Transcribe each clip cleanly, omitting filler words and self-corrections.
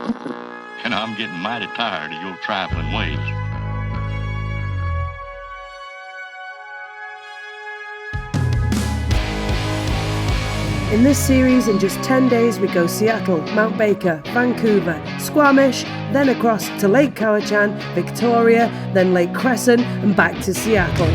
And I'm getting mighty tired of your trifling ways. In this series, in just 10 days, we go Seattle, Mount Baker, Vancouver, Squamish, then across to Lake Cowichan, Victoria, then Lake Crescent, and back to Seattle.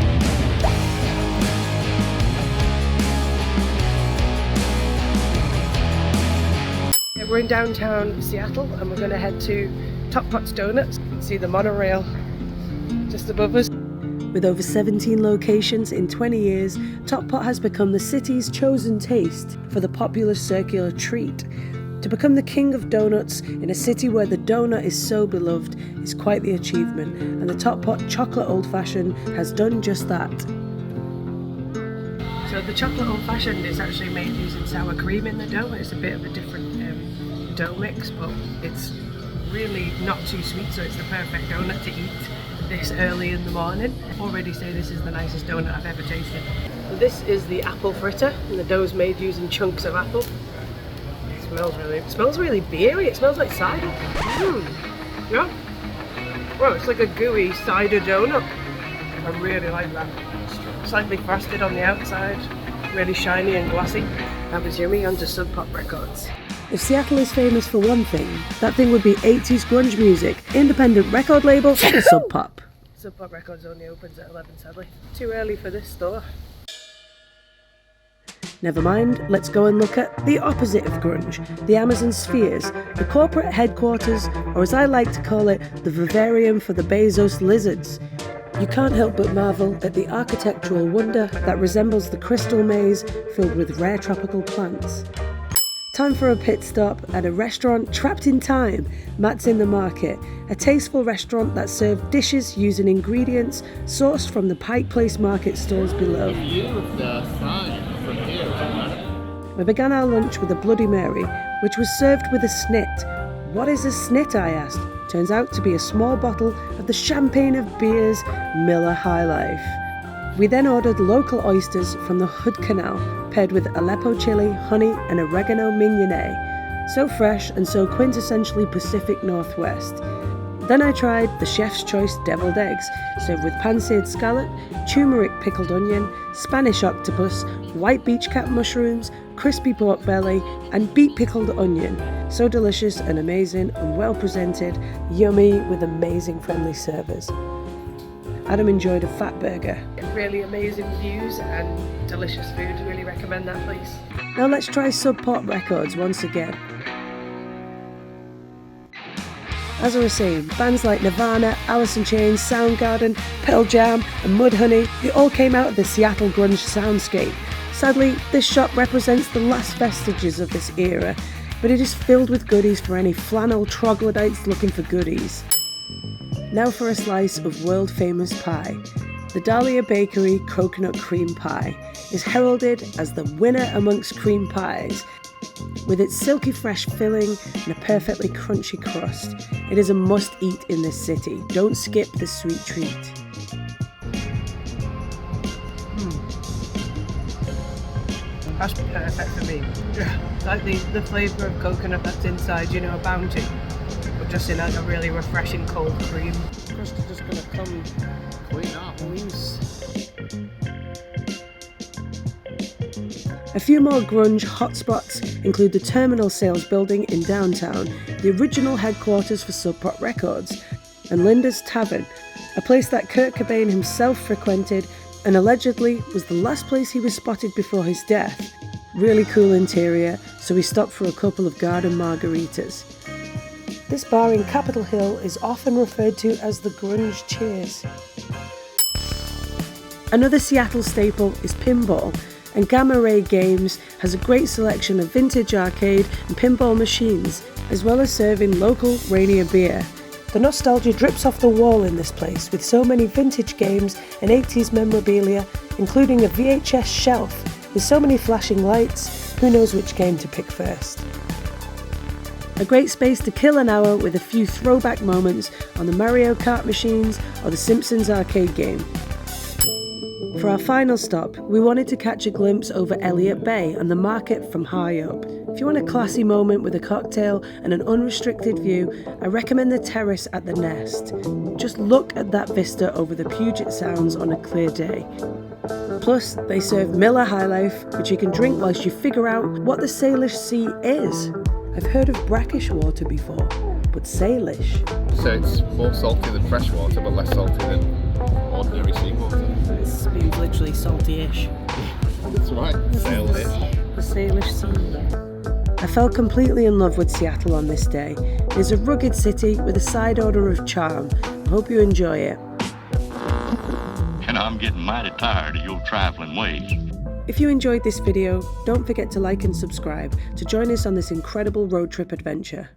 We're in downtown Seattle, and we're going to head to Top Pot's Donuts. You can see the monorail just above us. With over 17 locations in 20 years, Top Pot has become the city's chosen taste for the popular circular treat. To become the king of donuts in a city where the donut is so beloved is quite the achievement, and the Top Pot Chocolate Old Fashioned has done just that. So the Chocolate Old Fashioned is actually made using sour cream in the dough. It's a bit of a different dough mix, but it's really not too sweet, so it's the perfect donut to eat this early in the morning. I already say this is the nicest donut I've ever tasted. So this is the apple fritter, and the dough's made using chunks of apple. It smells really beery. It smells like cider. Yeah. Well, it's like a gooey cider donut. I really like that. Slightly frosted on the outside, really shiny and glossy. That was yummy. Onto Sub Pop Records. If Seattle is famous for one thing, that thing would be 80s grunge music, independent record label, Sub Pop. Sub Pop Records only opens at 11, sadly. Too early for this store. Never mind, let's go and look at the opposite of grunge, the Amazon Spheres, the corporate headquarters, or as I like to call it, the vivarium for the Bezos lizards. You can't help but marvel at the architectural wonder that resembles the crystal maze filled with rare tropical plants. Time for a pit stop at a restaurant trapped in time, Matt's in the Market, a tasteful restaurant that served dishes using ingredients sourced from the Pike Place market stalls below. We began our lunch with a Bloody Mary, which was served with a snit. What is a snit, I asked. Turns out to be a small bottle of the champagne of beers, Miller High Life. We then ordered local oysters from the Hood Canal, paired with Aleppo chili, honey and oregano mignonette. So fresh and so quintessentially Pacific Northwest. Then I tried the Chef's Choice deviled eggs, served with pan-seared scallop, turmeric pickled onion, Spanish octopus, white beach cap mushrooms, crispy pork belly and beet pickled onion. So delicious and amazing and well presented, yummy with amazing friendly servers. Adam enjoyed a fat burger. Really amazing views and delicious food. Really recommend that place. Now let's try Sub Pop Records once again. As I was saying, bands like Nirvana, Alice in Chains, Soundgarden, Pearl Jam and Mudhoney, they all came out of the Seattle grunge soundscape. Sadly, this shop represents the last vestiges of this era, but it is filled with goodies for any flannel troglodytes looking for goodies. Now for a slice of world-famous pie. The Dalia Bakery coconut cream pie is heralded as the winner amongst cream pies. With its silky fresh filling and a perfectly crunchy crust, it is a must-eat in this city. Don't skip this sweet treat. That's perfect for me. Like the flavour of coconut that's inside, you know, a Bounty. But just in a really refreshing cold cream. The crust is just going to come clean up, loose. A few more grunge hotspots include the Terminal Sales Building in downtown, the original headquarters for Sub Pop Records, and Linda's Tavern, a place that Kurt Cobain himself frequented and allegedly was the last place he was spotted before his death. Really cool interior, so we stopped for a couple of garden margaritas. This bar in Capitol Hill is often referred to as the Grunge Cheers. Another Seattle staple is pinball, and Gamma Ray Games has a great selection of vintage arcade and pinball machines, as well as serving local Rainier beer. The nostalgia drips off the wall in this place, with so many vintage games and 80s memorabilia, including a VHS shelf with so many flashing lights, who knows which game to pick first. A great space to kill an hour with a few throwback moments on the Mario Kart machines or the Simpsons arcade game. For our final stop, we wanted to catch a glimpse over Elliott Bay and the market from high up. If you want a classy moment with a cocktail and an unrestricted view, I recommend the terrace at the Nest. Just look at that vista over the Puget Sounds on a clear day. Plus, they serve Miller High Life, which you can drink whilst you figure out what the Salish Sea is. I've heard of brackish water before, but Salish? So it's more salty than fresh water, but less salty than ordinary seawater. This means literally salty-ish. That's right, Salish. The Salish Sea. I fell completely in love with Seattle on this day. It is a rugged city with a side order of charm. I hope you enjoy it. And I'm getting mighty tired of your trifling ways. If you enjoyed this video, don't forget to like and subscribe to join us on this incredible road trip adventure.